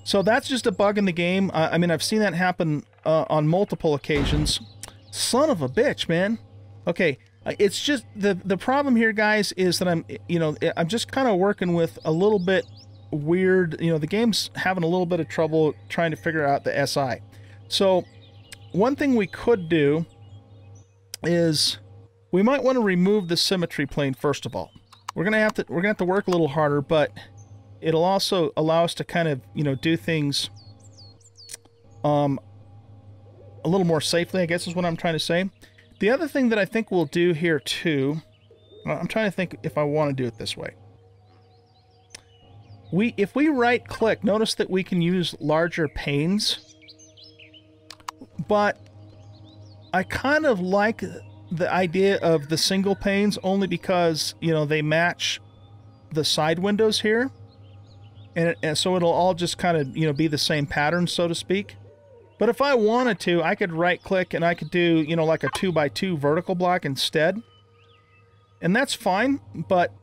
So that's just a bug in the game. I mean, I've seen that happen on multiple occasions. Son of a bitch, man. Okay, it's just the problem here, guys, is that I'm just kind of working with a little bit weird. You know, the game's having a little bit of trouble trying to figure out the SI. So one thing we could do is we might want to remove the symmetry plane first of all. We're gonna have to work a little harder, but it'll also allow us to kind of, you know, do things a little more safely, I guess is what I'm trying to say. The other thing that I think we'll do here too, I'm trying to think if I want to do it this way. If we right click, notice that we can use larger panes, but I kind of like the idea of the single panes only because, you know, they match the side windows here. And so it'll all just kind of, you know, be the same pattern, so to speak. But if I wanted to, I could right-click and I could do, you know, like a 2x2 vertical block instead. And that's fine, but,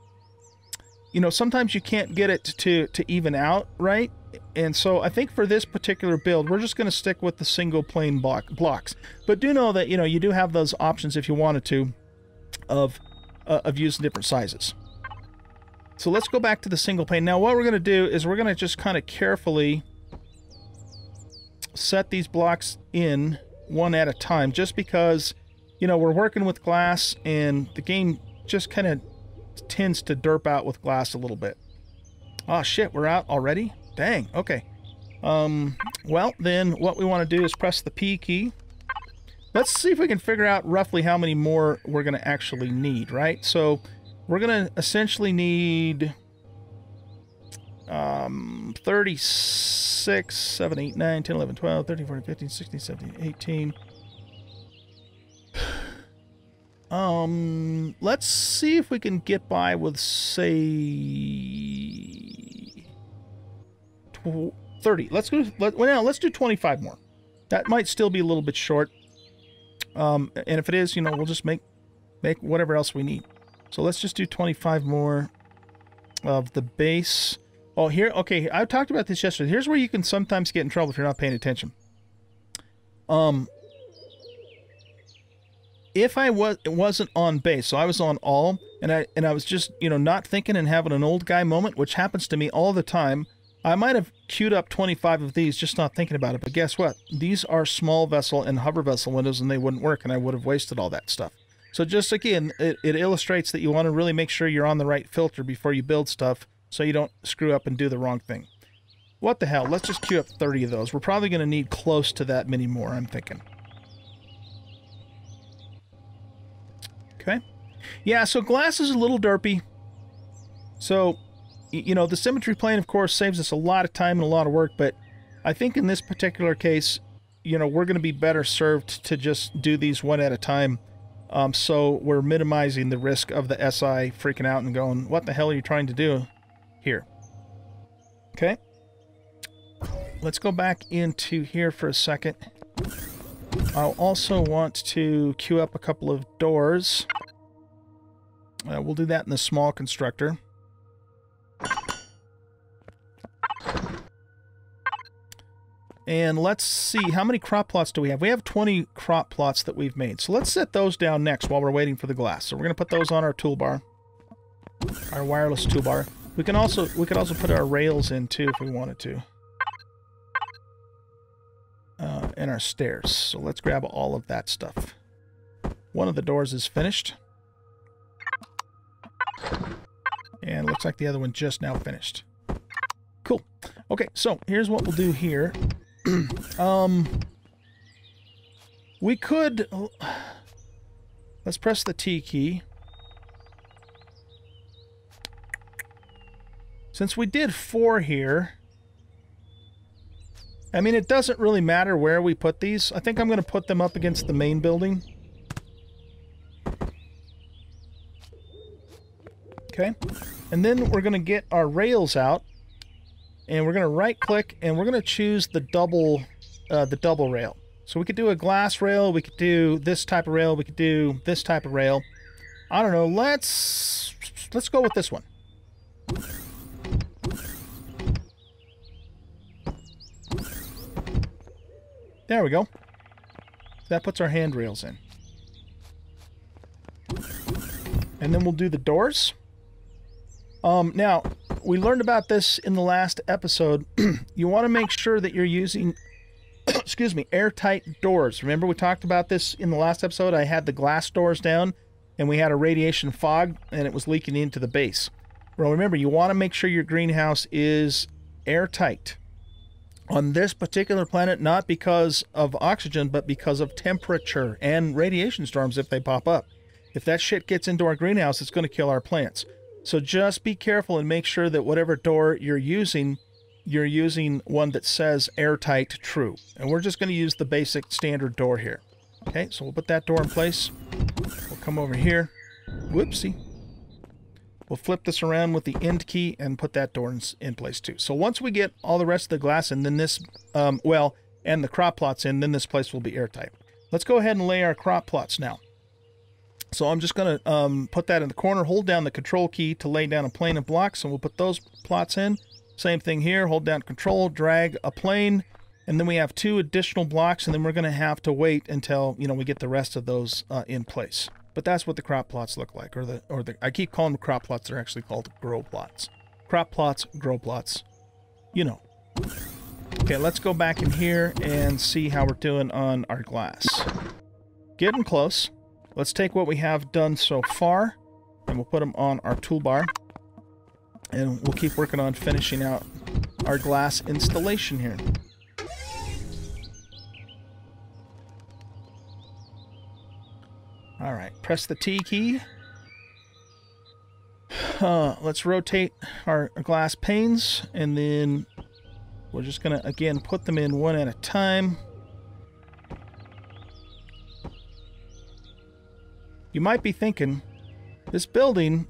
you know, sometimes you can't get it to even out, right? And so I think for this particular build, we're just going to stick with the single plane blocks. But do know that, you know, you do have those options if you wanted to of using different sizes. So let's go back to the single pane. Now what we're going to do is we're going to just kind of carefully set these blocks in one at a time, just because, you know, we're working with glass and the game just kind of tends to derp out with glass a little bit. Oh shit, we're out already? Dang, okay. Well, then what we want to do is press the P key. Let's see if we can figure out roughly how many more we're going to actually need, right? So we're going to essentially need 36, 7, 8, 9, 10, 11, 12, 13, 14, 15, 16, 17, 18. Let's see if we can get by with, say, 30. Let's do 25 more. That might still be a little bit short. And if it is, you know, we'll just make whatever else we need. So let's just do 25 more of the base. Oh, here, okay, I talked about this yesterday. Here's where you can sometimes get in trouble if you're not paying attention. If it wasn't on base, so I was on all, and I was just, you know, not thinking and having an old guy moment, which happens to me all the time. I might have queued up 25 of these, just not thinking about it. But guess what? These are small vessel and hover vessel windows, and they wouldn't work, and I would have wasted all that stuff. So just again, it illustrates that you want to really make sure you're on the right filter before you build stuff, so you don't screw up and do the wrong thing. What the hell? Let's just queue up 30 of those. We're probably going to need close to that many more, I'm thinking. Okay. Yeah, so glass is a little derpy. So, you know, the symmetry plane, of course, saves us a lot of time and a lot of work, but I think in this particular case, you know, we're going to be better served to just do these one at a time. So we're minimizing the risk of the SI freaking out and going, what the hell are you trying to do here? Okay. Let's go back into here for a second. I'll also want to queue up a couple of doors. We'll do that in the small constructor. And let's see, how many crop plots do we have? We have 20 crop plots that we've made. So let's set those down next while we're waiting for the glass. So we're going to put those on our toolbar, our wireless toolbar. We could also put our rails in too if we wanted to. And our stairs. So let's grab all of that stuff. One of the doors is finished. And it looks like the other one just now finished. Cool. Okay, so here's what we'll do here. We could... Let's press the T key. Since we did 4 here... I mean, it doesn't really matter where we put these. I think I'm going to put them up against the main building. Okay. And then we're going to get our rails out. And we're going to right-click, and we're going to choose the double rail. So we could do a glass rail, we could do this type of rail, we could do this type of rail. I don't know, let's go with this one. There we go. That puts our handrails in. And then we'll do the doors. Now, we learned about this in the last episode. You want to make sure that you're using, excuse me, airtight doors. Remember we talked about this in the last episode? I had the glass doors down, and we had a radiation fog, and it was leaking into the base. Well, remember, you want to make sure your greenhouse is airtight. On this particular planet, not because of oxygen, but because of temperature and radiation storms if they pop up. If that shit gets into our greenhouse, it's going to kill our plants. So just be careful and make sure that whatever door you're using one that says airtight true. And we're just going to use the basic standard door here. Okay, so we'll put that door in place. We'll come over here. Whoopsie. We'll flip this around with the end key and put that door in place too. So once we get all the rest of the glass in, then this, and the crop plots in, then this place will be airtight. Let's go ahead and lay our crop plots now. So I'm just going to put that in the corner, hold down the control key to lay down a plane of blocks, and we'll put those plots in. Same thing here, hold down control, drag a plane, and then we have 2 additional blocks, and then we're going to have to wait until, you know, we get the rest of those in place. But that's what the crop plots look like, or the I keep calling them crop plots, they're actually called grow plots. Crop plots, grow plots, you know. Okay, let's go back in here and see how we're doing on our glass. Getting close. Let's take what we have done so far, and we'll put them on our toolbar. And we'll keep working on finishing out our glass installation here. Alright, press the T key. Let's rotate our glass panes, and then we're just going to, again, put them in one at a time. You might be thinking, this building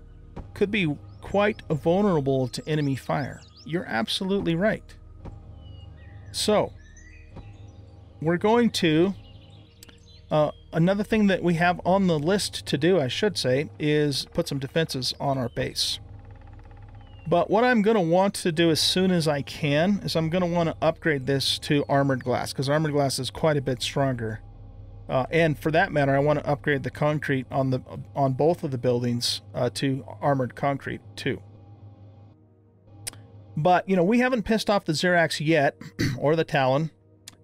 could be quite vulnerable to enemy fire. You're absolutely right. So, we're going to... another thing that we have on the list to do, I should say, is put some defenses on our base. But what I'm going to want to do as soon as I can is I'm going to want to upgrade this to armored glass, because armored glass is quite a bit stronger. And for that matter, I want to upgrade the concrete on both of the buildings to armored concrete too. But, you know, we haven't pissed off the Xerax yet, or the Talon,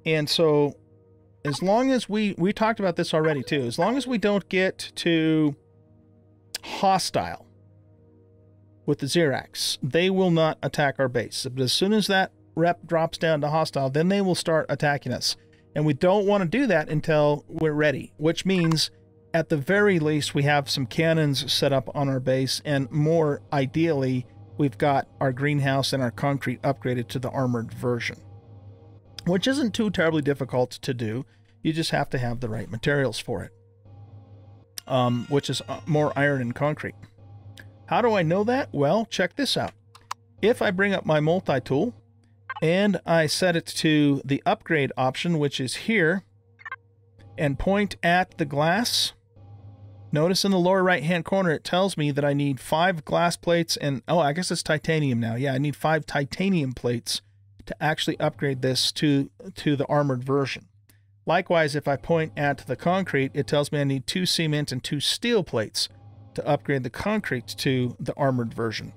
and so as long as we talked about this already too, as long as we don't get to hostile with the Xerax, they will not attack our base. But as soon as that rep drops down to hostile, then they will start attacking us. And we don't want to do that until we're ready, which means at the very least we have some cannons set up on our base, and more ideally we've got our greenhouse and our concrete upgraded to the armored version, which isn't too terribly difficult to do. You just have to have the right materials for it, which is more iron and concrete. How do I know that? Well, check this out. If I bring up my multi-tool and I set it to the upgrade option, which is here, and point at the glass, notice in the lower right hand corner it tells me that I need 5 glass plates and, oh, I guess it's titanium now. Yeah, I need 5 titanium plates to actually upgrade this to the armored version. Likewise, if I point at the concrete, it tells me I need 2 cement and 2 steel plates to upgrade the concrete to the armored version.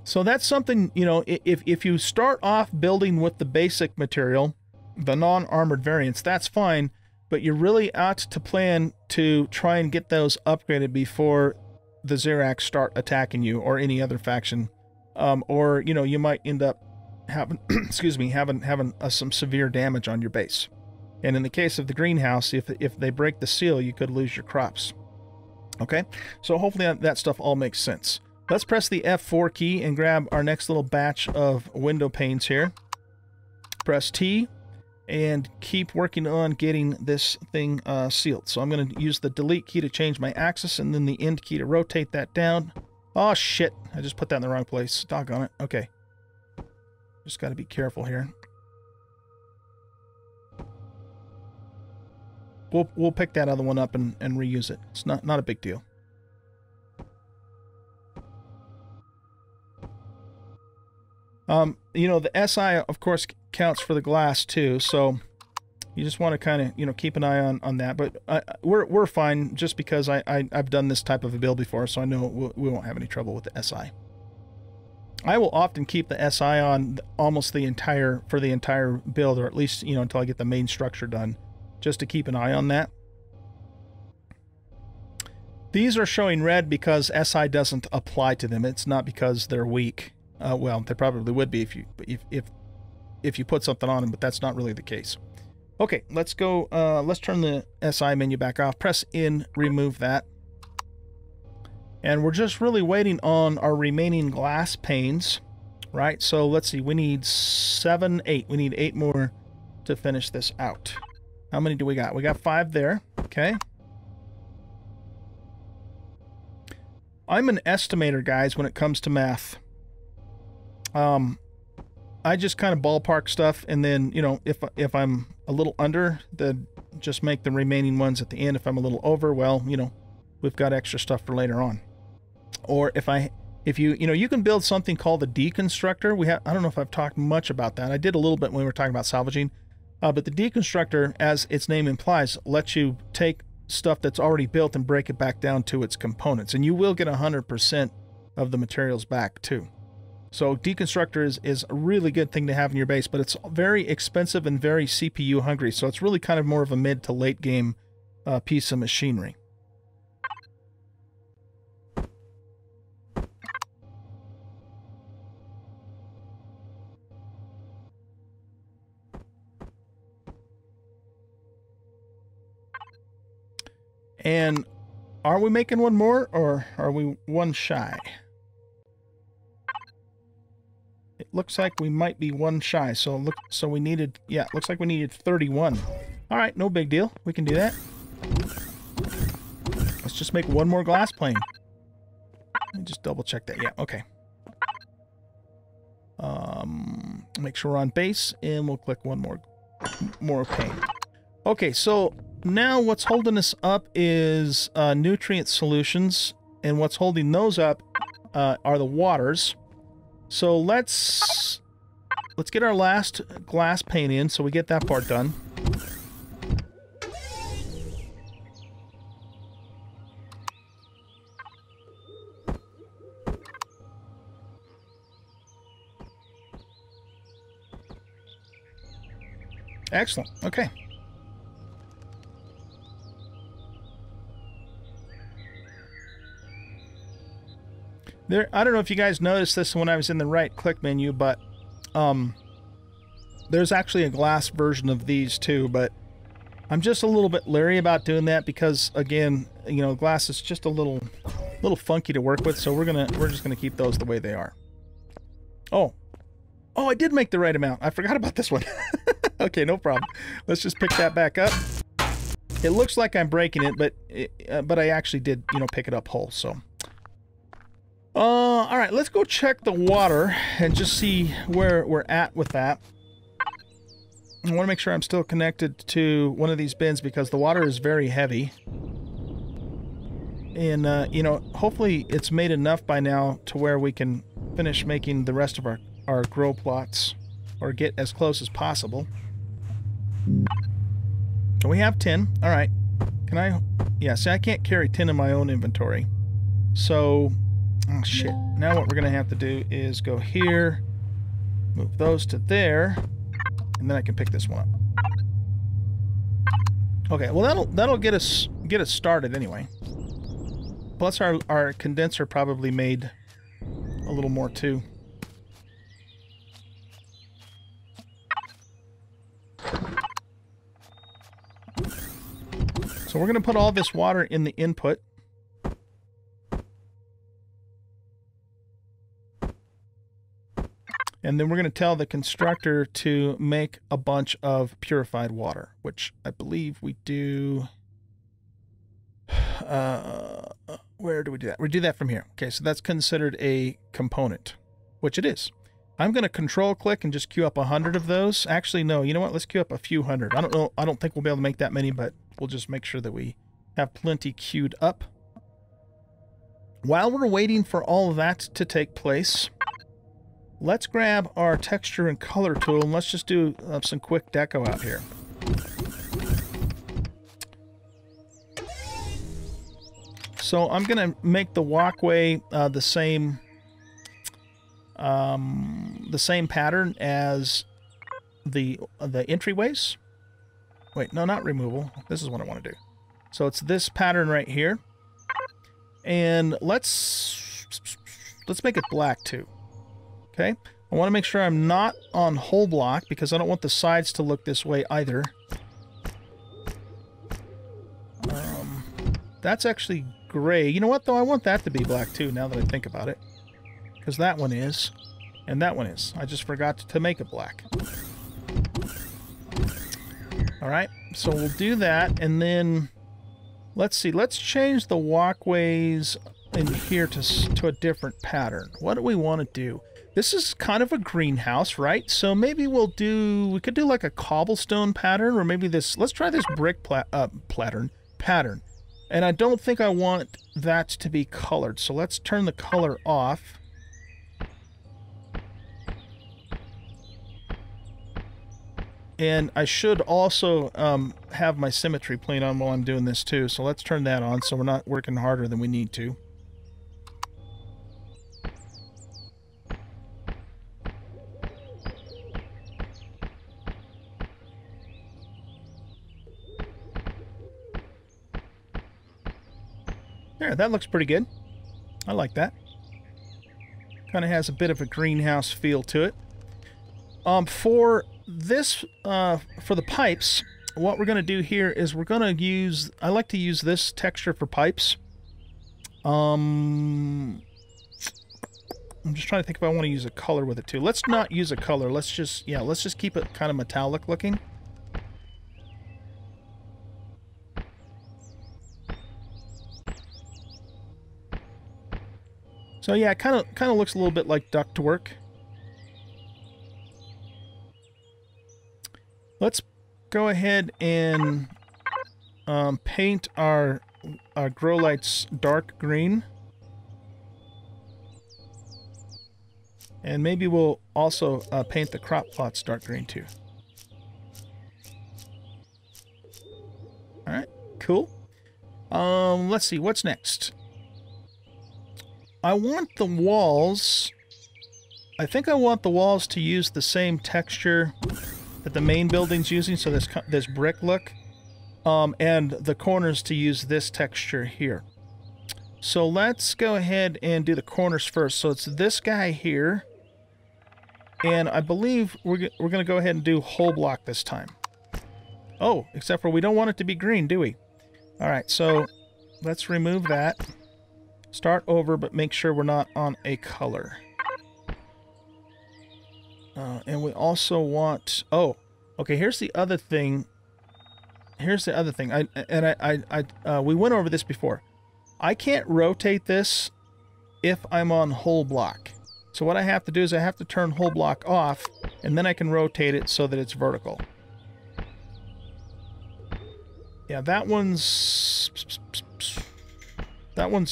So that's something, you know, if you start off building with the basic material, the non-armored variants, that's fine, but you really ought to plan to try and get those upgraded before the Xerax start attacking you or any other faction, or, you know, you might end up having, excuse me, having some severe damage on your base. And in the case of the greenhouse, if they break the seal, you could lose your crops. Okay, so hopefully that stuff all makes sense. Let's press the F4 key and grab our next little batch of window panes here. Press T and keep working on getting this thing sealed. So I'm going to use the delete key to change my axis, and then the end key to rotate that down. Oh shit, I just put that in the wrong place. Doggone it. Okay. Just got to be careful here. We'll pick that other one up and reuse it. It's not a big deal. You know, the SI, of course, counts for the glass, too. So You just want to kind of, you know, keep an eye on that. But we're fine just because I've done this type of a build before, so I know we won't have any trouble with the SI. I will often keep the SI on almost for the entire build, or at least, you know, until I get the main structure done, just to keep an eye on that. These are showing red because SI doesn't apply to them. It's not because they're weak. Well, they probably would be if you put something on them, but that's not really the case. Okay, let's go. Let's turn the SI menu back off. Press in, remove that. And we're just really waiting on our remaining glass panes, right? So let's see, we need 7, 8. We need 8 more to finish this out. How many do we got? We got 5 there, okay. I'm an estimator, guys, when it comes to math. I just kind of ballpark stuff, and then, you know, if I'm a little under, then just make the remaining ones at the end. If I'm a little over, well, you know, we've got extra stuff for later on. Or if you know, you can build something called the deconstructor. I don't know if I've talked much about that. I did a little bit when we were talking about salvaging, but the deconstructor, as its name implies, lets you take stuff that's already built and break it back down to its components, and you will get 100% of the materials back too. So deconstructor is a really good thing to have in your base, but it's very expensive and very CPU hungry, so it's really kind of more of a mid to late game piece of machinery. And are we making one more, or are we one shy? It looks like we might be one shy. So we needed, yeah, it looks like we needed 31. All right, no big deal. We can do that. Let's just make one more glass plane. Let me just double check that. Yeah, okay. Make sure we're on base, and we'll click one more pane. Okay, so now what's holding us up is nutrient solutions, and what's holding those up are the waters. So let's get our last glass pane in, so we get that part done. Excellent. Okay. There, I don't know if you guys noticed this when I was in the right-click menu, but there's actually a glass version of these too, but I'm just a little bit leery about doing that because, again, you know, glass is just a little funky to work with, so we're just gonna keep those the way they are. Oh, I did make the right amount. I forgot about this one. Okay, no problem. Let's just pick that back up. It looks like I'm breaking it, but I actually did, you know, pick it up whole. So. All right, let's go check the water and just see where we're at with that. I want to make sure I'm still connected to one of these bins because the water is very heavy. And, you know, hopefully it's made enough by now to where we can finish making the rest of our grow plots, or get as close as possible. So we have 10. All right. Can I? Yeah, see, I can't carry 10 in my own inventory. So... oh, shit. Now what we're going to have to do is go here, move those to there, and then I can pick this one up. Okay, well, that'll get us started anyway. Plus our condenser probably made a little more too. So we're going to put all this water in the input. And then we're going to tell the constructor to make a bunch of purified water, which I believe we do. Where do we do that? We do that from here. Okay, so that's considered a component, which it is. I'm going to control click and just queue up 100 of those. Actually, no, you know what? Let's queue up a few hundred. I don't know. I don't think we'll be able to make that many, but we'll just make sure that we have plenty queued up. While we're waiting for all of that to take place, let's grab our texture and color tool and let's just do some quick deco out here. So I'm going to make the walkway the same pattern as the entryways. Wait, no, not removal. This is what I want to do. So it's this pattern right here. And let's make it black too. Okay? I want to make sure I'm not on whole block because I don't want the sides to look this way either. That's actually gray. You know what, though? I want that to be black too, now that I think about it. Because that one is, and that one is. I just forgot to make it black. Alright, so we'll do that, and then... Let's see, let's change the walkways in here to a different pattern. What do we want to do? This is kind of a greenhouse, right? So maybe we could do like a cobblestone pattern, or maybe this, let's try this brick pattern. And I don't think I want that to be colored, so let's turn the color off. And I should also have my symmetry plane on while I'm doing this too, so let's turn that on so we're not working harder than we need to. There, that looks pretty good. I like that. Kind of has a bit of a greenhouse feel to it. For this, for the pipes, what we're going to do here is we're going to use, I like to use this texture for pipes. I'm just trying to think if I want to use a color with it too. Let's not use a color. Let's just keep it kind of metallic looking. So yeah, it kind of looks a little bit like ductwork. Let's go ahead and paint our grow lights dark green. And maybe we'll also paint the crop plots dark green too. Alright, cool. Let's see, what's next? I want the walls... I think I want the walls to use the same texture that the main building's using, so this brick look. And the corners to use this texture here. So let's go ahead and do the corners first. So it's this guy here. And I believe we're going to go ahead and do whole block this time. Oh, except for we don't want it to be green, do we? Alright, so let's remove that. Start over, but make sure we're not on a color. And we also want... Oh, okay, here's the other thing. Here's the other thing. We went over this before. I can't rotate this if I'm on whole block. So what I have to do is I have to turn whole block off, and then I can rotate it so that it's vertical. Yeah, that one's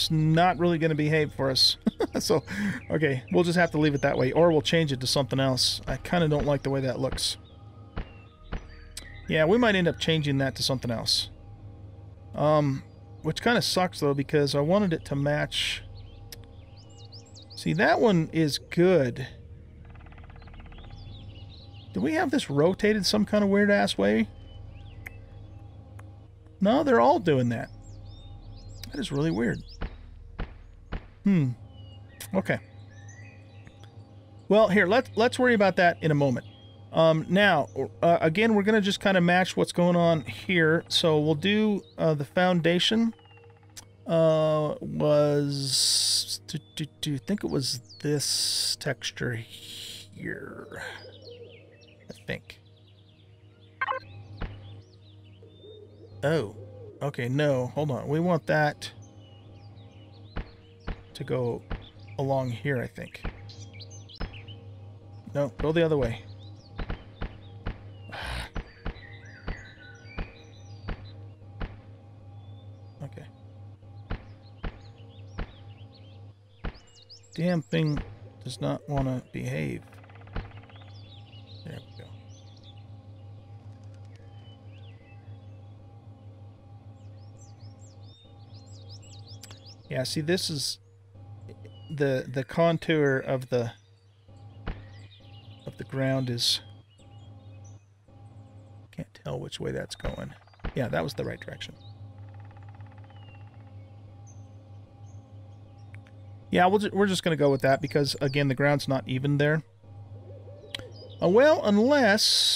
not really going to behave for us. So, okay, we'll just have to leave it that way, or we'll change it to something else. I kind of don't like the way that looks. Yeah, we might end up changing that to something else. Which kind of sucks, though, because I wanted it to match... See, that one is good. Do we have this rotated some kind of weird-ass way? No, they're all doing that. That is really weird. Okay. Well, here, let's worry about that in a moment. Now, again, we're going to just kind of match what's going on here. So we'll do the foundation. Was... Do you think it was this texture here? I think. Oh. Okay, no. Hold on. We want that to go along here, I think. No, go the other way. Okay. Damn thing does not want to behave. There we go. Yeah, see, this is the contour of the ground is, can't tell which way that's going. Yeah, that was the right direction. Yeah, we're just going to go with that because, again, the ground's not even there. Well, unless...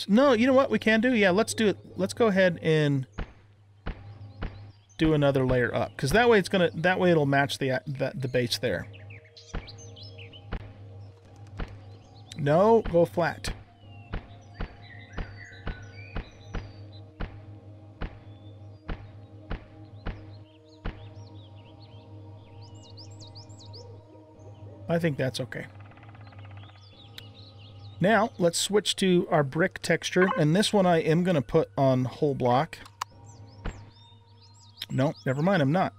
No, you know what we can do? Yeah, let's do it. Let's go ahead and do another layer up, because that way it'll match the base there. No, go flat. I think that's okay. Now, let's switch to our brick texture, and this one I am going to put on whole block. No, never mind, I'm not.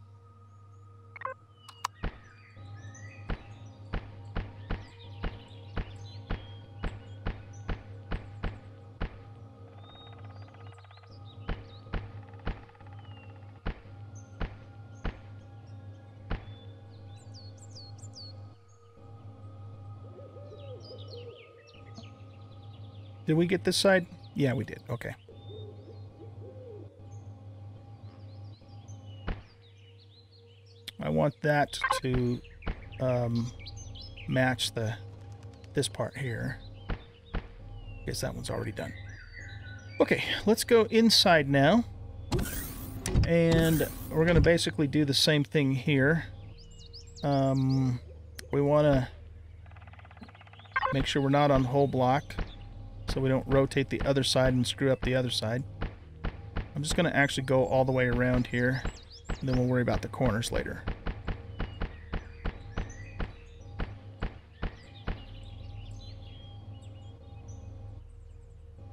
Did we get this side? Yeah, we did. Okay. I want that to match this part here. Guess that one's already done. Okay, let's go inside now. And we're going to basically do the same thing here. We want to make sure we're not on whole block, so we don't rotate the other side and screw up the other side. I'm just going to actually go all the way around here, and then we'll worry about the corners later.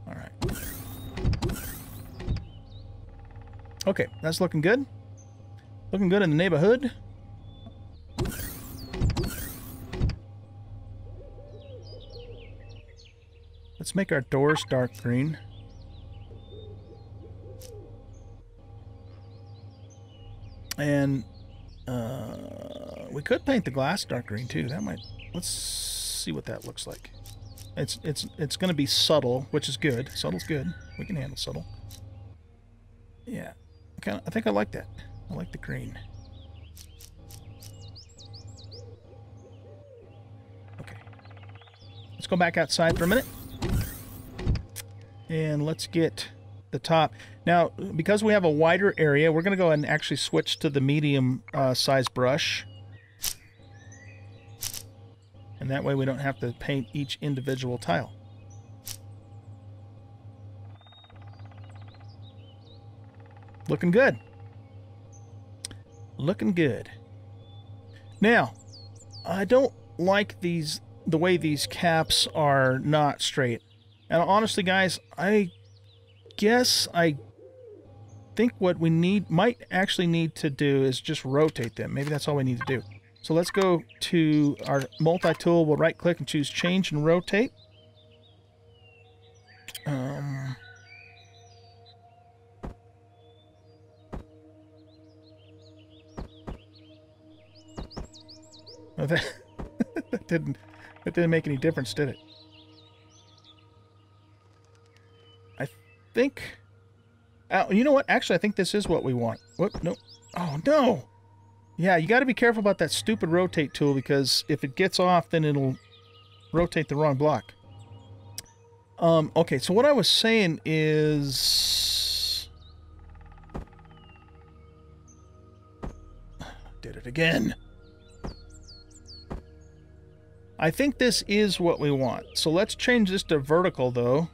All right. Okay, that's looking good. Looking good in the neighborhood. Let's make our doors dark green. And we could paint the glass dark green too. That might. Let's see what that looks like. It's going to be subtle, which is good. Subtle's good. We can handle subtle. Yeah, I think I like that. I like the green. Okay. Let's go back outside for a minute. And let's get the top. Now, because we have a wider area, we're going to go ahead and actually switch to the medium size brush. And that way we don't have to paint each individual tile. Looking good. Looking good. Now, I don't like the way these caps are not straight. And honestly, guys, I think what we might actually need to do is just rotate them. Maybe that's all we need to do. So let's go to our multi-tool. We'll right-click and choose Change and Rotate. Oh, that didn't make any difference, did it? I think... you know what? Actually, I think this is what we want. Whoop, no. Oh, no! Yeah, you got to be careful about that stupid rotate tool, because if it gets off, then it'll rotate the wrong block. Okay, so what I was saying is... Did it again. I think this is what we want. So let's change this to vertical, though.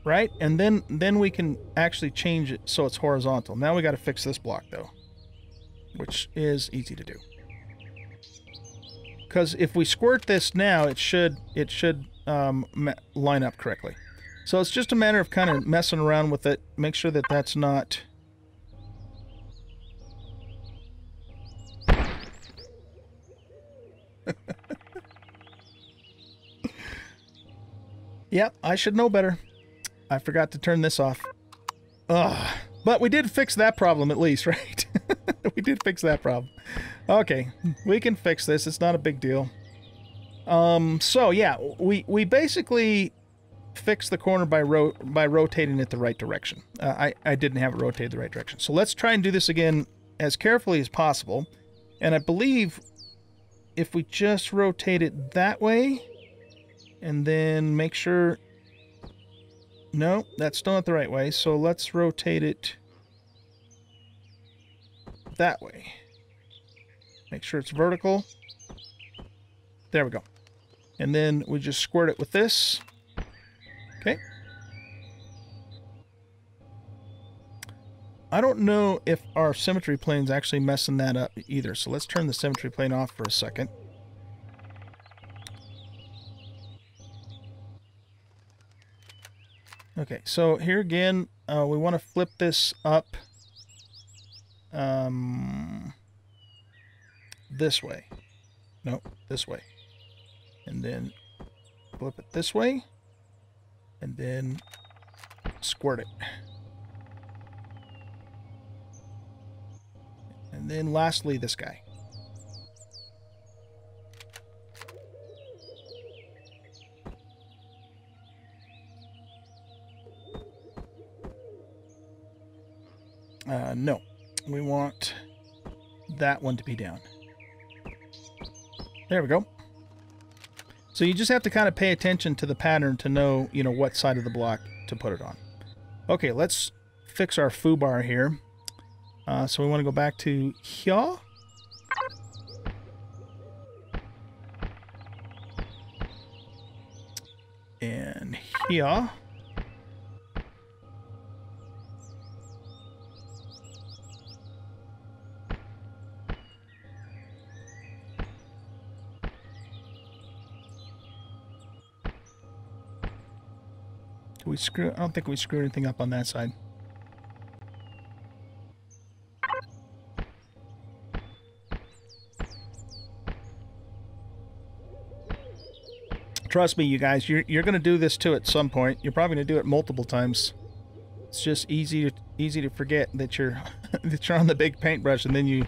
Right? And then we can actually change it so it's horizontal. Now we got to fix this block, though, which is easy to do. Because if we squirt this now, it should line up correctly. So it's just a matter of kind of messing around with it. Make sure that that's not... Yep, I should know better. I forgot to turn this off. Ugh, But we did fix that problem at least, right? We did fix that problem. Okay, we can fix this. It's not a big deal. So yeah, we basically fixed the corner by rotating it the right direction. I didn't have it rotated the right direction. So let's try and do this again as carefully as possible. And I believe if we just rotate it that way and then make sure... No, that's still not the right way. So let's rotate it that way. Make sure it's vertical. There we go. And then we just squirt it with this. Okay. I don't know if our symmetry plane's actually messing that up either. So let's turn the symmetry plane off for a second. Okay, so here again, we want to flip this up this way. No, this way. And then flip it this way. And then squirt it. And then lastly, this guy. No, we want that one to be down. There we go. So you just have to kind of pay attention to the pattern to know, you know, what side of the block to put it on. Okay, let's fix our foo bar here. So we want to go back to here. And here. We screw... I don't think we screwed anything up on that side. Trust me, you guys, you're going to do this too at some point. You're probably going to do it multiple times. It's just easy to forget that you're that you're on the big paintbrush, and then you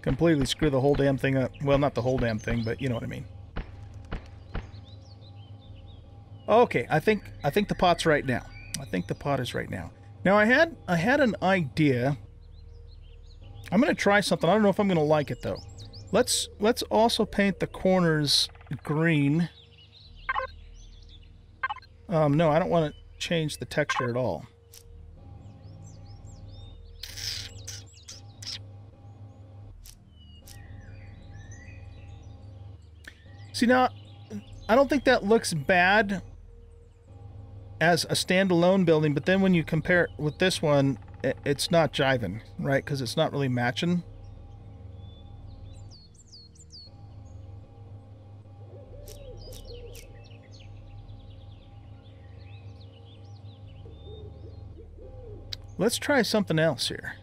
completely screw the whole damn thing up. Well, not the whole damn thing, but you know what I mean. Okay, I think the pot's right now. I think the pot is right now. Now I had an idea. I'm going to try something. I don't know if I'm going to like it though. Let's also paint the corners green. No, I don't want to change the texture at all. See, now I don't think that looks bad as a standalone building, but then when you compare it with this one, it's not jiving, right? Because it's not really matching. Let's try something else here.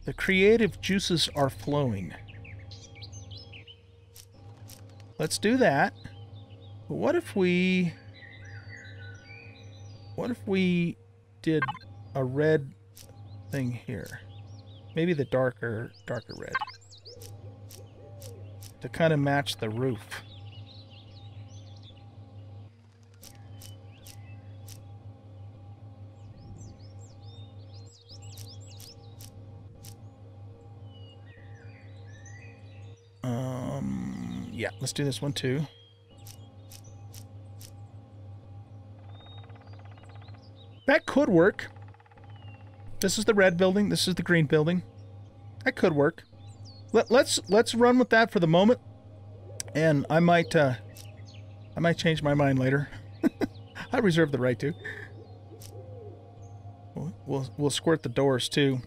The creative juices are flowing. Let's do that. But what if we did a red thing here? Maybe the darker red. To kind of match the roof. Yeah, let's do this one too. That could work. This is the red building. This is the green building. That could work. Let's run with that for the moment, and I might change my mind later. I reserve the right to. We'll squirt the doors too.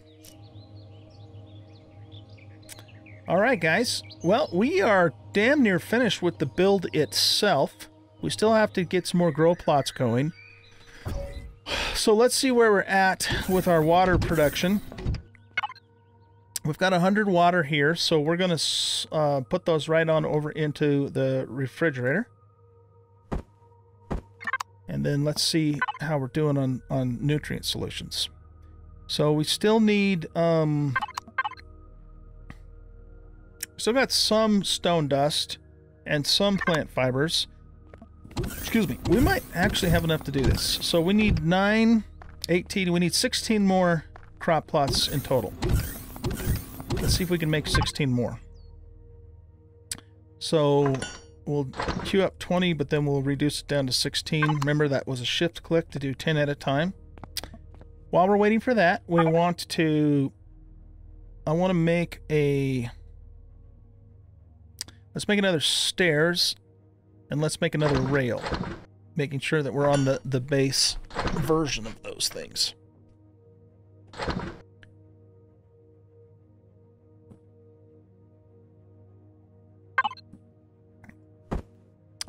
All right, guys. Well, we are damn near finished with the build itself. We still have to get some more grow plots going. So let's see where we're at with our water production. We've got 100 water here, so we're going to put those right on over into the refrigerator. And then let's see how we're doing on nutrient solutions. So we still need, still got some stone dust and some plant fibers. Excuse me. We might actually have enough to do this. So we need 9, 18, we need 16 more crop plots in total. Let's see if we can make 16 more. So we'll queue up 20, but then we'll reduce it down to 16. Remember, that was a shift click to do 10 at a time. While we're waiting for that, we want to... I want to make a... Let's make another stairs, and let's make another rail. Making sure that we're on the base version of those things.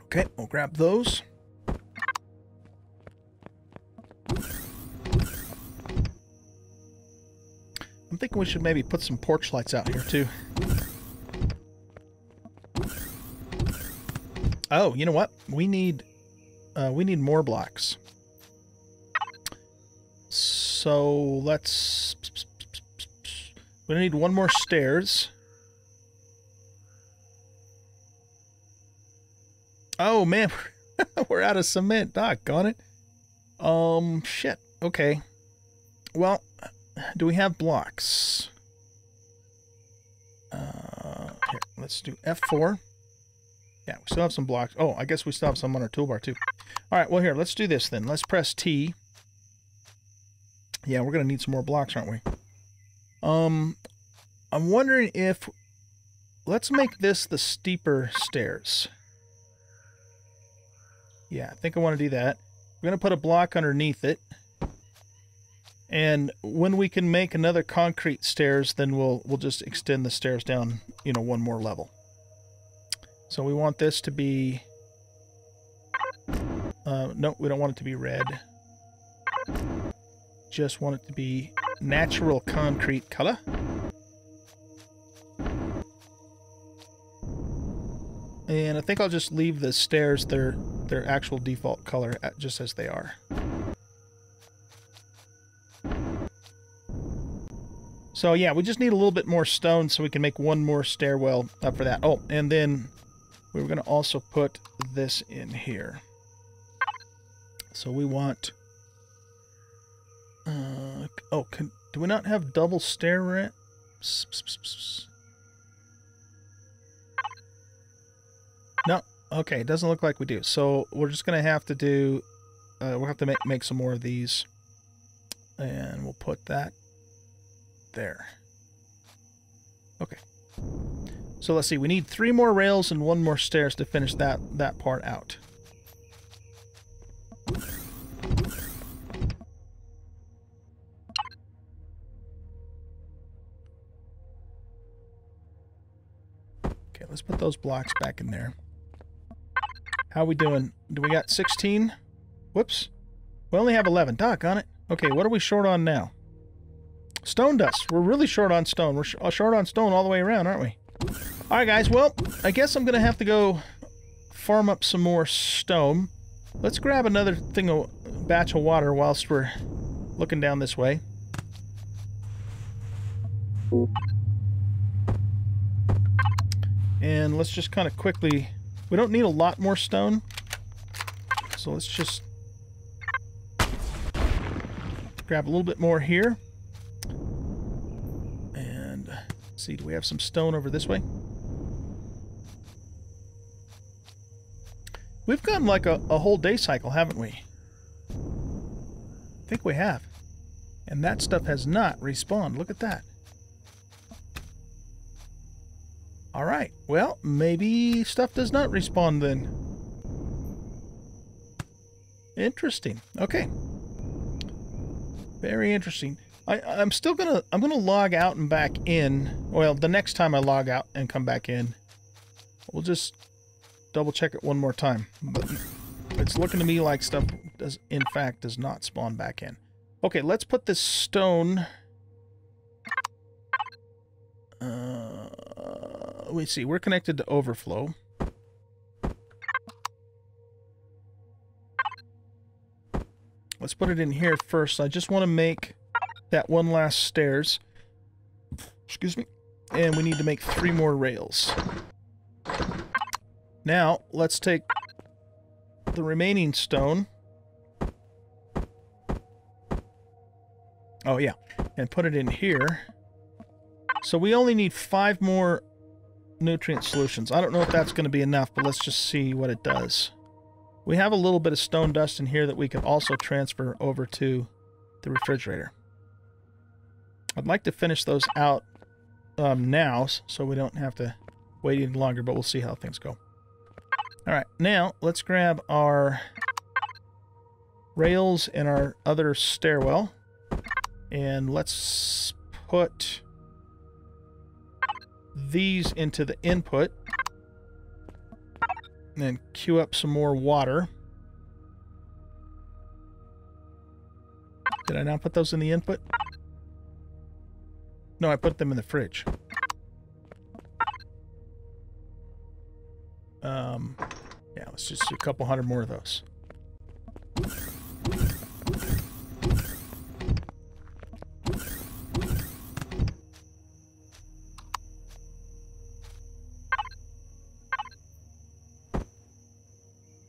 Okay, we'll grab those. I'm thinking we should maybe put some porch lights out here too. Oh, you know what? We need more blocks. So let's... We need one more stairs. Oh man, we're out of cement. Doggone it. Shit. Okay. Well, do we have blocks? Here, let's do F4. Yeah, we still have some blocks. Oh, I guess we still have some on our toolbar too. All right, well here, let's do this then. Let's press T. Yeah, we're gonna need some more blocks, aren't we? I'm wondering if... Let's make this the steeper stairs. Yeah, I think I want to do that. We're going to put a block underneath it. And when we can make another concrete stairs, then we'll just extend the stairs down, you know, one more level. So we want this to be... no, we don't want it to be red. Just want it to be natural concrete color. And I think I'll just leave the stairs their actual default color just as they are. So yeah, we just need a little bit more stone so we can make one more stairwell up for that. Oh, and then we were going to also put this in here. So we want... oh, do we not have double stair ramps? No. Okay, it doesn't look like we do. So we're just going to have to do... we'll have to make some more of these. And we'll put that there. Okay. So let's see. We need 3 more rails and 1 more stairs to finish that part out. Okay, let's put those blocks back in there. How are we doing? Do we got 16? Whoops. We only have 11. Doggone it. Okay, what are we short on now? Stone dust. We're really short on stone. We're short on stone all the way around, aren't we? Alright, guys. Well, I guess I'm going to have to go farm up some more stone. Let's grab another batch of water whilst we're looking down this way. And let's just kind of quickly... We don't need a lot more stone. So let's just grab a little bit more here. And let's see, do we have some stone over this way? We've gone like a whole day cycle, haven't we? I think we have. And that stuff has not respawned. Look at that. Alright, well, maybe stuff does not respawn then. Interesting. Okay. Very interesting. I'm gonna log out and back in. Well, the next time I log out and come back in, we'll just double check it one more time. But it's looking to me like stuff in fact does not spawn back in. Okay, let's put this stone... let me see, we're connected to overflow. Let's put it in here first. I just want to make that one last stairs. Excuse me. And we need to make 3 more rails. Now, let's take the remaining stone. Oh, yeah. And put it in here. So we only need 5 more nutrient solutions. I don't know if that's going to be enough, but let's just see what it does. We have a little bit of stone dust in here that we could also transfer over to the refrigerator. I'd like to finish those out now, so we don't have to wait any longer, but we'll see how things go. Alright, now let's grab our rails and our other stairwell, and let's put these into the input, and then queue up some more water. Did I not put those in the input? No, I put them in the fridge. Yeah, let's just do a couple hundred more of those.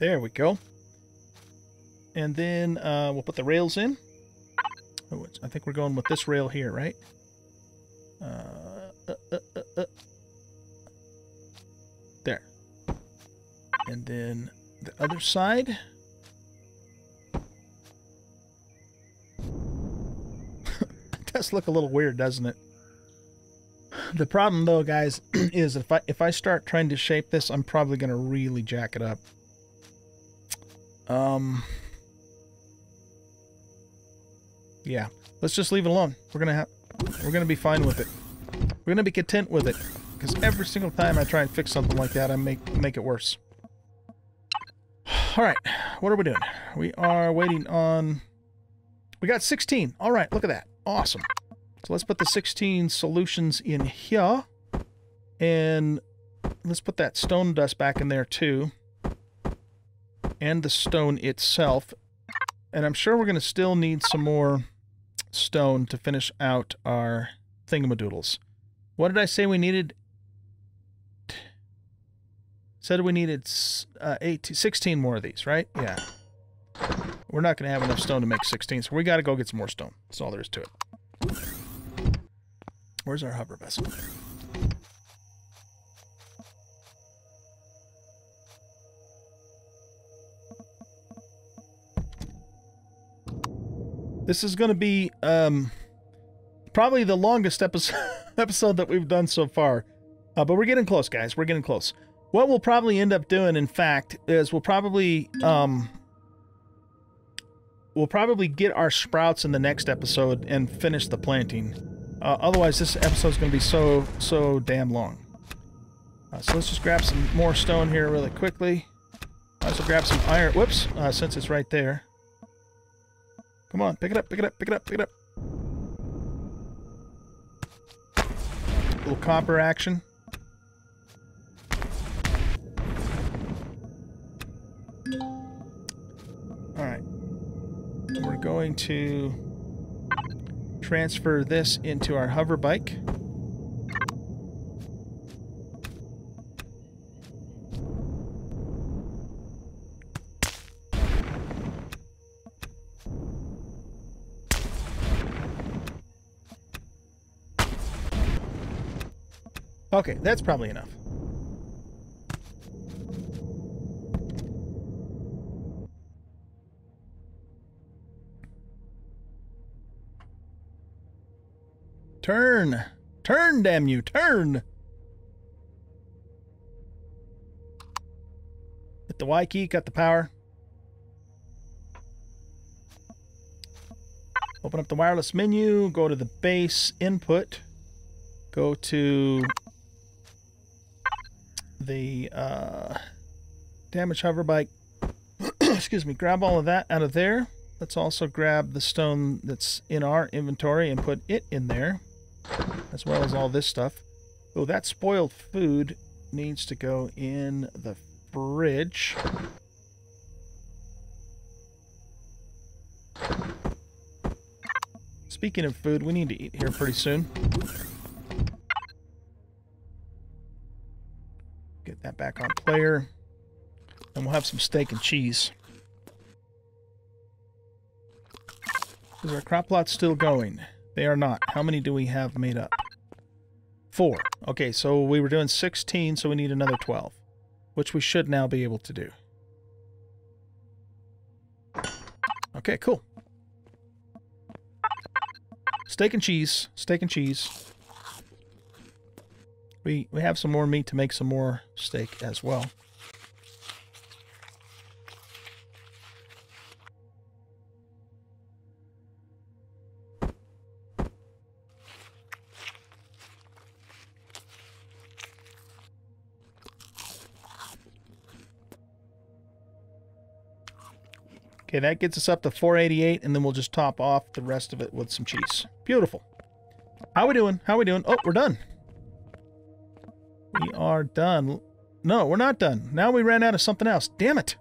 There we go. And then we'll put the rails in. Oh, I think we're going with this rail here, right? There. And then the other side. It does look a little weird, doesn't it? The problem, though, guys, is if I start trying to shape this, I'm probably going to really jack it up. Yeah. Let's just leave it alone. We're gonna be fine with it. We're gonna be content with it, because every single time I try and fix something like that, I make it worse. All right, what are we doing? We are waiting on. We got 16. All right, look at that. Awesome. So let's put the 16 solutions in here, and let's put that stone dust back in there too, and the stone itself. And I'm sure we're gonna still need some more stone to finish out our thingamadoodles. What did I say we needed? Said we needed 16 more of these, right? Yeah. We're not going to have enough stone to make 16, so we got to go get some more stone. That's all there is to it. Where's our hover vessel? This is going to be probably the longest episode that we've done so far. But we're getting close, guys. We're getting close. What we'll probably end up doing, in fact, is we'll probably get our sprouts in the next episode and finish the planting. Otherwise, this episode's going to be so damn long. So let's just grab some more stone here really quickly. I'll also grab some iron. Whoops, since it's right there. Come on, pick it up, pick it up, pick it up, pick it up. A little copper action. Alright. We're going to transfer this into our hover bike. Okay, that's probably enough. Turn! Turn, damn you! Turn! Hit the Y key, cut the power. Open up the wireless menu, go to the base input, go to the damage hover bike. Excuse me, grab all of that out of there. Let's also grab the stone that's in our inventory and put it in there, as well as all this stuff. Oh, that spoiled food needs to go in the fridge. Speaking of food, we need to eat here pretty soon. Get that back on player. And we'll have some steak and cheese. Is our crop plot still going? They are not. How many do we have made up? 4. Okay, so we were doing 16, so we need another 12. Which we should now be able to do. Okay, cool. Steak and cheese. Steak and cheese. We have some more meat to make some more steak as well. Okay, that gets us up to 488, and then we'll just top off the rest of it with some cheese. Beautiful. How we doing? How we doing? Oh, we're done. We are done. No, we're not done. Now we ran out of something else. Damn it.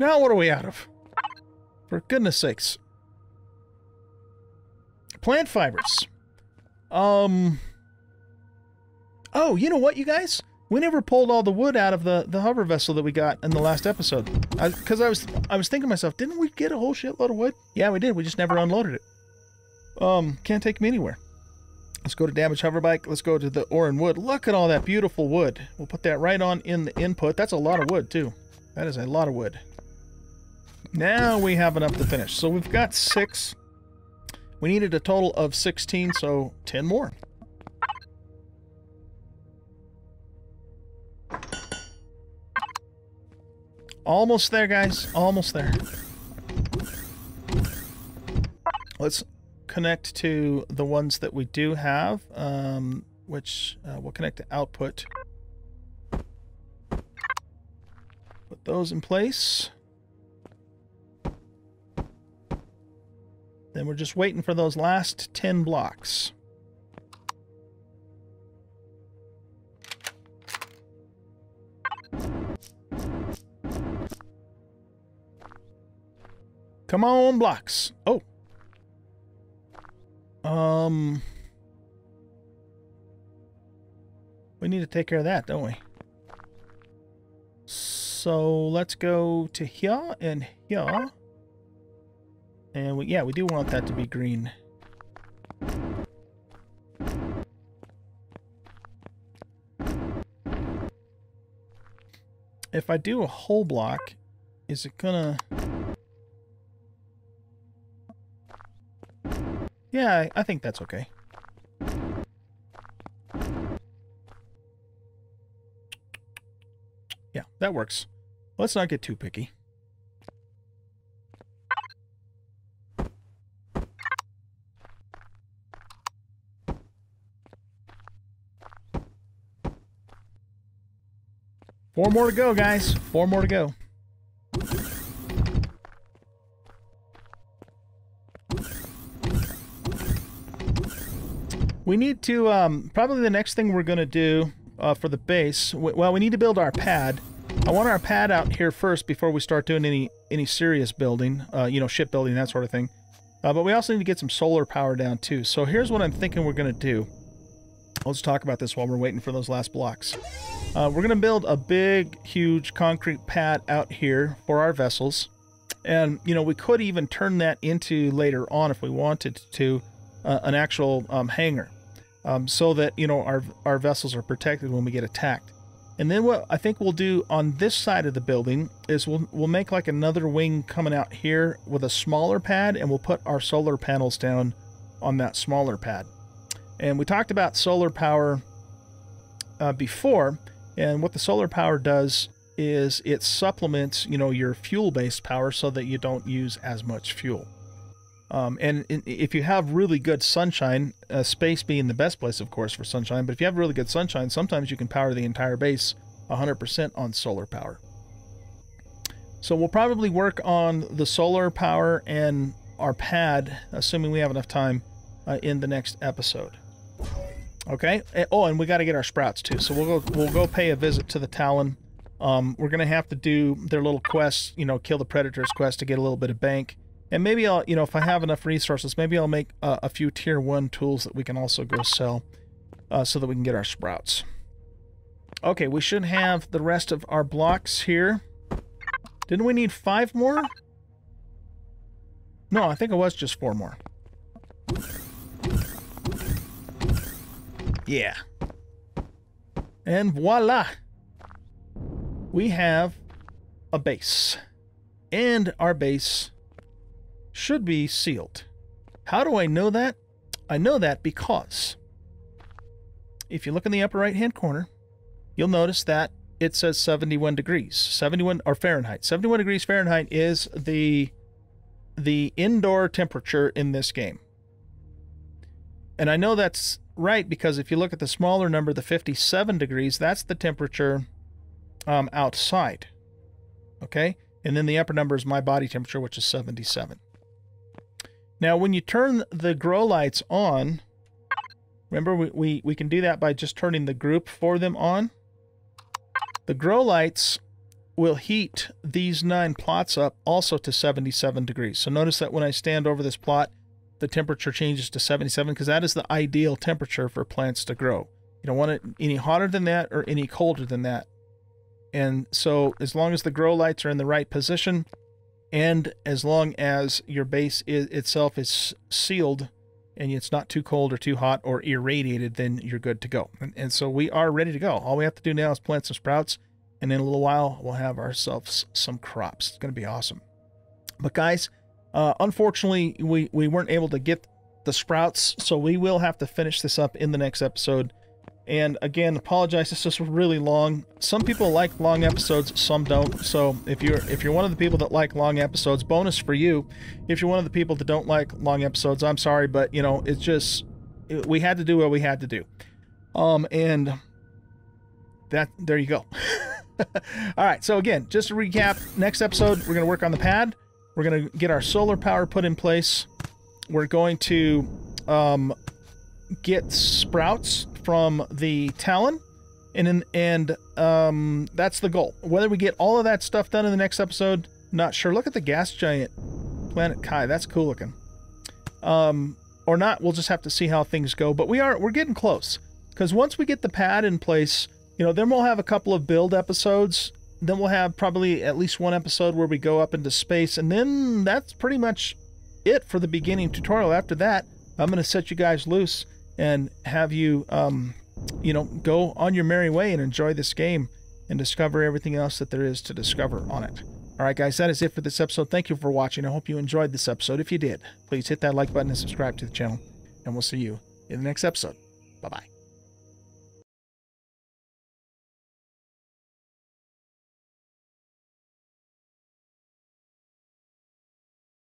Now what are we out of? For goodness sakes. Plant fibers. Oh, you know what, you guys? We never pulled all the wood out of the hover vessel that we got in the last episode. Because I was thinking to myself, didn't we get a whole shitload of wood? Yeah, we did. We just never unloaded it. Can't take me anywhere. Let's go to damage hoverbike. Let's go to the ore and wood. Look at all that beautiful wood. We'll put that right on in the input. That's a lot of wood, too. That is a lot of wood. Now we have enough to finish. So we've got 6. We needed a total of 16, so 10 more. Almost there, guys. Almost there. Let's connect to the ones that we do have, which we'll connect to output. Put those in place. Then we're just waiting for those last 10 blocks. Come on, blocks. Oh. We need to take care of that, don't we? So let's go to here and here. And we do want that to be green. If I do a whole block, is it gonna... Yeah, I think that's okay. Yeah, that works. Let's not get too picky. Four more to go, guys. 4 more to go. We need to, probably the next thing we're going to do for the base, well, we need to build our pad. I want our pad out here first before we start doing any serious building, you know, shipbuilding, that sort of thing. But we also need to get some solar power down too. So here's what I'm thinking we're going to do. Let's talk about this while we're waiting for those last blocks. We're going to build a big, huge concrete pad out here for our vessels. And, you know, we could even turn that into, later on if we wanted to, an actual hangar. So that, you know, our vessels are protected when we get attacked. And then what I think we'll do on this side of the building is we'll make like another wing coming out here with a smaller pad, and we'll put our solar panels down on that smaller pad. And we talked about solar power before, and what the solar power does is it supplements, you know, your fuel-based power so that you don't use as much fuel. And if you have really good sunshine, space being the best place, of course, for sunshine, but if you have really good sunshine, sometimes you can power the entire base 100% on solar power. So we'll probably work on the solar power and our pad, assuming we have enough time, in the next episode. Okay? Oh, and we got to get our sprouts, too. So we'll go pay a visit to the Talon. We're going to have to do their little quests, you know, kill the predators quest to get a little bit of bank. And maybe I'll, you know, if I have enough resources, maybe I'll make a few tier 1 tools that we can also go sell so that we can get our sprouts. Okay, we should have the rest of our blocks here. Didn't we need 5 more? No, I think it was just 4 more. Yeah. And voila! We have a base. And our base should be sealed. How do I know that? I know that because if you look in the upper right-hand corner, you'll notice that it says 71 degrees. 71 or Fahrenheit. 71 degrees Fahrenheit is the indoor temperature in this game. And I know that's right because if you look at the smaller number, the 57 degrees, that's the temperature outside. Okay? And then the upper number is my body temperature, which is 77. Now, when you turn the grow lights on, remember we can do that by just turning the group for them on. The grow lights will heat these 9 plots up also to 77 degrees. So notice that when I stand over this plot, the temperature changes to 77 because that is the ideal temperature for plants to grow. You don't want it any hotter than that or any colder than that. And so as long as the grow lights are in the right position and as long as your base itself is sealed and it's not too cold or too hot or irradiated, then you're good to go. And so we are ready to go. All we have to do now is plant some sprouts, and in a little while we'll have ourselves some crops. It's going to be awesome. But guys, unfortunately, we weren't able to get the sprouts, so we will have to finish this up in the next episode. And again, apologize, this was really long. Some people like long episodes, some don't. So if you're one of the people that like long episodes, bonus for you. If you're one of the people that don't like long episodes, I'm sorry, but you know, it's just we had to do what we had to do. And there you go. All right, so again, just to recap, next episode we're going to work on the pad. We're going to get our solar power put in place. We're going to get sprouts from the Talon, and that's the goal. Whether we get all of that stuff done in the next episode, not sure. Look at the gas giant planet Kai. That's cool looking. Or not, we'll just have to see how things go. But we're getting close, because once we get the pad in place, you know, then we'll have a couple of build episodes. Then we'll have probably at least 1 episode where we go up into space, and then that's pretty much it for the beginning tutorial. After that, I'm going to set you guys loose and have you, you know, go on your merry way and enjoy this game and discover everything else that there is to discover on it. All right, guys, that is it for this episode. Thank you for watching. I hope you enjoyed this episode. If you did, please hit that like button and subscribe to the channel, and we'll see you in the next episode. Bye-bye.